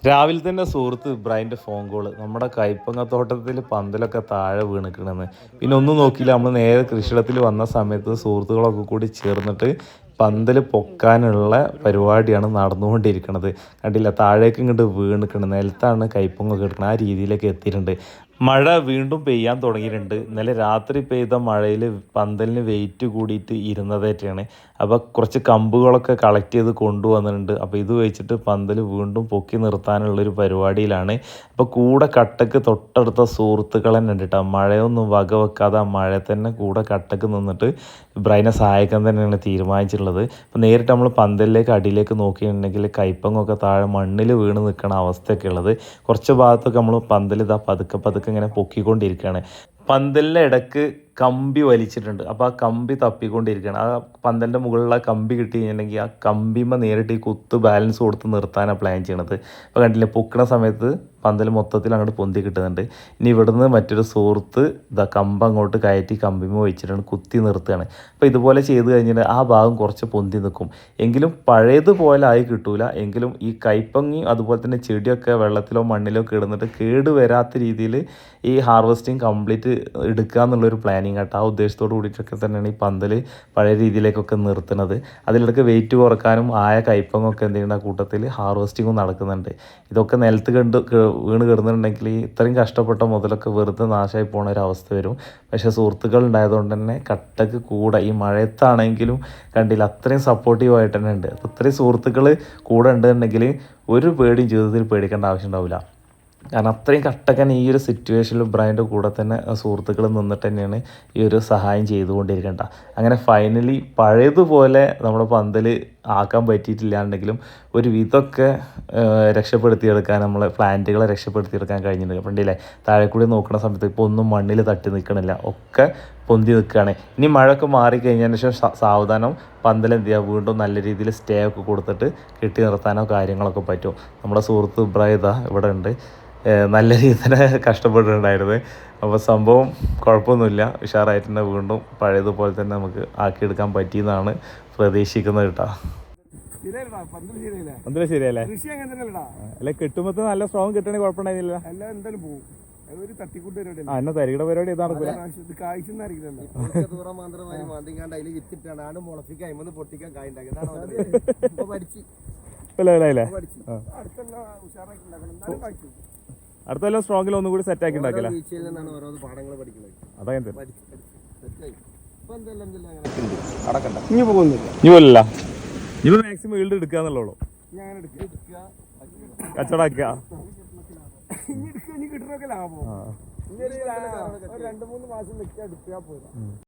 രാവിലെ തന്നെ സുഹൃത്ത് ഇബ്രാഹിൻ്റെ ഫോൺ കോള്. നമ്മുടെ കൈപ്പങ്ങത്തോട്ടത്തിൽ പന്തലൊക്കെ താഴെ വീണിക്കണെന്ന്. പിന്നെ ഒന്നും നോക്കിയില്ല, നമ്മൾ നേരെ കൃഷിയിടത്തിൽ വന്ന സമയത്ത് സുഹൃത്തുക്കളൊക്കെ കൂടി ചേർന്നിട്ട് പന്തൽ പൊക്കാനുള്ള പരിപാടിയാണ് നടന്നുകൊണ്ടിരിക്കുന്നത്. കണ്ടില്ല, താഴേക്ക് ഇങ്ങോട്ട് വീണിക്കണം, നിലത്താണ് കൈപ്പങ്ങൊക്കെ എടുക്കുന്നത്. ആ രീതിയിലേക്ക് എത്തിയിട്ടുണ്ട്. മഴ വീണ്ടും പെയ്യാൻ തുടങ്ങിയിട്ടുണ്ട്. ഇന്നലെ രാത്രി പെയ്ത മഴയിൽ പന്തലിന് വെയിറ്റ് കൂടിയിട്ട് ഇരുന്നതായിട്ടാണ്. അപ്പോൾ കുറച്ച് കമ്പുകളൊക്കെ കളക്ട് ചെയ്ത് കൊണ്ടുവന്നിട്ടുണ്ട്. അപ്പോൾ ഇത് വെച്ചിട്ട് പന്തൽ വീണ്ടും പൊക്കി നിർത്താനുള്ളൊരു പരിപാടിയിലാണ്. അപ്പോൾ കൂടെ കട്ടക്ക് തൊട്ടടുത്ത സുഹൃത്തുക്കൾ തന്നെ ഉണ്ട് കേട്ടോ. മഴയൊന്നും വക വെക്കാതെ ആ മഴ തന്നെ കൂടെ കട്ടക്ക് നിന്നിട്ട് ഇബ്രാഹിനെ സഹായിക്കാൻ തന്നെയാണ് തീരുമാനിച്ചിട്ടുള്ളത്. അപ്പോൾ നേരിട്ട് നമ്മൾ പന്തലിലേക്ക് അടിയിലേക്ക് നോക്കിയിട്ടുണ്ടെങ്കിൽ കൈപ്പങ്ങൊക്കെ താഴെ മണ്ണിൽ വീണ് നിൽക്കുന്ന അവസ്ഥയൊക്കെ ഉള്ളത്. കുറച്ച് ഭാഗത്തൊക്കെ നമ്മൾ പന്തൽ ഇതാ പതുക്കെ ഇങ്ങനെ പൊക്കിക്കൊണ്ടിരിക്കുകയാണ്. പന്തലിൻ്റെ ഇടക്ക് കമ്പി വലിച്ചിട്ടുണ്ട്. അപ്പോൾ ആ കമ്പി തപ്പിക്കൊണ്ടിരിക്കുകയാണ്. ആ പന്തലിൻ്റെ മുകളിലുള്ള കമ്പി കിട്ടി കഴിഞ്ഞിട്ടുണ്ടെങ്കിൽ ആ കമ്പിമ്മ നേരിട്ട് ഈ കുത്ത് ബാലൻസ് കൊടുത്ത് നിർത്താനാണ് പ്ലാൻ ചെയ്യണത്. അപ്പോൾ കണ്ടില്ലേ, പൊക്കണ സമയത്ത് പന്തൽ മൊത്തത്തിൽ അങ്ങോട്ട് പൊന്തി കിട്ടുന്നുണ്ട്. ഇനി ഇവിടുന്ന് മറ്റൊരു സുഹൃത്ത് ഇതാ കമ്പ് അങ്ങോട്ട് കയറ്റി കമ്പിമ്മ വെച്ചിട്ടാണ് കുത്തി നിർത്തുകയാണ്. അപ്പോൾ ഇതുപോലെ ചെയ്ത് കഴിഞ്ഞാൽ ആ ഭാഗം കുറച്ച് പൊന്തി നിൽക്കും. എങ്കിലും പഴയതുപോലെ ആയി കിട്ടൂല. എങ്കിലും ഈ കൈപ്പങ്ങിയും അതുപോലെ തന്നെ ചെടിയൊക്കെ വെള്ളത്തിലോ മണ്ണിലോ കിടന്നിട്ട് കേട് വരാത്ത രീതിയിൽ ഈ ഹാർവെസ്റ്റിംഗ് കംപ്ലീറ്റ് എടുക്കുക എന്നുള്ളൊരു പ്ലാനിങ് ആയിട്ട് ആ ഉദ്ദേശത്തോട് കൂടിയിട്ടൊക്കെ തന്നെയാണ് ഈ പന്തൽ പഴയ രീതിയിലേക്കൊക്കെ നിർത്തുന്നത്. അതിലിടക്ക് വെയിറ്റ് കുറക്കാനും ആയ കൈപ്പങ്ങൊക്കെ എന്ത് ചെയ്യുന്ന കൂട്ടത്തിൽ ഹാർവെസ്റ്റിങ്ങും നടക്കുന്നുണ്ട്. ഇതൊക്കെ നിലത്ത് വീണ് കിടന്നിട്ടുണ്ടെങ്കിൽ ഇത്രയും കഷ്ടപ്പെട്ട മുതലൊക്കെ വെറുതെ നാശമായി പോകുന്ന ഒരു അവസ്ഥ വരും. പക്ഷേ സുഹൃത്തുക്കൾ ഉണ്ടായതുകൊണ്ട് തന്നെ കട്ടക്ക് കൂടെ ഈ മഴയത്താണെങ്കിലും കണ്ടില്ല, അത്രയും സപ്പോർട്ടീവായിട്ട് തന്നെ ഉണ്ട്. അപ്പോൾ ഇത്രയും സുഹൃത്തുക്കൾ കൂടെ ഉണ്ടെന്നുണ്ടെങ്കിൽ ഒരു പേടിയും ജീവിതത്തിൽ പേടിക്കേണ്ട ആവശ്യം ഉണ്ടാവില്ല. കാരണം അത്രയും കട്ടക്കൻ ഈ ഒരു സിറ്റുവേഷനിൽ ഇബ്രാഹിൻ്റെ കൂടെ തന്നെ സുഹൃത്തുക്കൾ നിന്നിട്ട് തന്നെയാണ് ഈ ഒരു സഹായം ചെയ്തുകൊണ്ടിരിക്കേണ്ട. അങ്ങനെ ഫൈനലി പഴയതുപോലെ നമ്മുടെ പന്തൽ ആക്കാൻ പറ്റിയിട്ടില്ലാണ്ടെങ്കിലും ഒരു വിധമൊക്കെ രക്ഷപ്പെടുത്തിയെടുക്കാൻ, നമ്മളെ പ്ലാന്റുകളെ രക്ഷപ്പെടുത്തിയെടുക്കാൻ കഴിഞ്ഞിട്ടുണ്ട്. കണ്ടില്ലേ, താഴെ കൂടി നോക്കുന്ന സമയത്ത് ഇപ്പോൾ ഒന്നും മണ്ണിൽ തട്ടി നിൽക്കണില്ല, ഒക്കെ പൊന്തി നിൽക്കുകയാണ്. ഇനി മഴയൊക്കെ മാറിക്കഴിഞ്ഞതിന് ശേഷം സാവധാനം പന്തൽ എന്ത് ചെയ്യുക, വീണ്ടും നല്ല രീതിയിൽ സ്റ്റേ ഒക്കെ കൊടുത്തിട്ട് കെട്ടി നിർത്താനോ കാര്യങ്ങളൊക്കെ പറ്റും. നമ്മുടെ സുഹൃത്ത് ഇബ്രാഹിം ഇവിടെ ഉണ്ട്, നല്ല രീതിയിൽ കഷ്ടപ്പെട്ടിട്ടുണ്ടായിരുന്നു. അപ്പോൾ സംഭവം കുഴപ്പമൊന്നുമില്ല, ഉഷാറായിട്ട് തന്നെ വീണ്ടും പഴയതുപോലെ തന്നെ നമുക്ക് ആക്കിയെടുക്കാൻ പറ്റിയെന്നാണ് പ്രതീക്ഷിക്കുന്നത് കേട്ടോ. പന്തല് ശരിയല്ലേ? അല്ല, കിട്ടുമ്പോൾ നല്ല സ്ട്രോങ് കിട്ടണമെങ്കിൽ കുഴപ്പമുണ്ടായിരുന്നില്ല. എന്നെ തരികിട പരിപാടി ഇതാണ്. അടുത്ത സ്ട്രോങ്ങിൽ ഒന്നും കൂടി സെറ്റ് ആക്കി ഉണ്ടാക്കില്ല. ഇനി പോകില്ല, ഇനി മാക്സിമം വീട് എടുക്കുക എന്നുള്ളൂ. കച്ചവടാക്കുക. കിട്ടണൊക്കെ ലാഭം. 2-3 മാസം നിൽക്കാൻ എടുക്കുക പോരാ.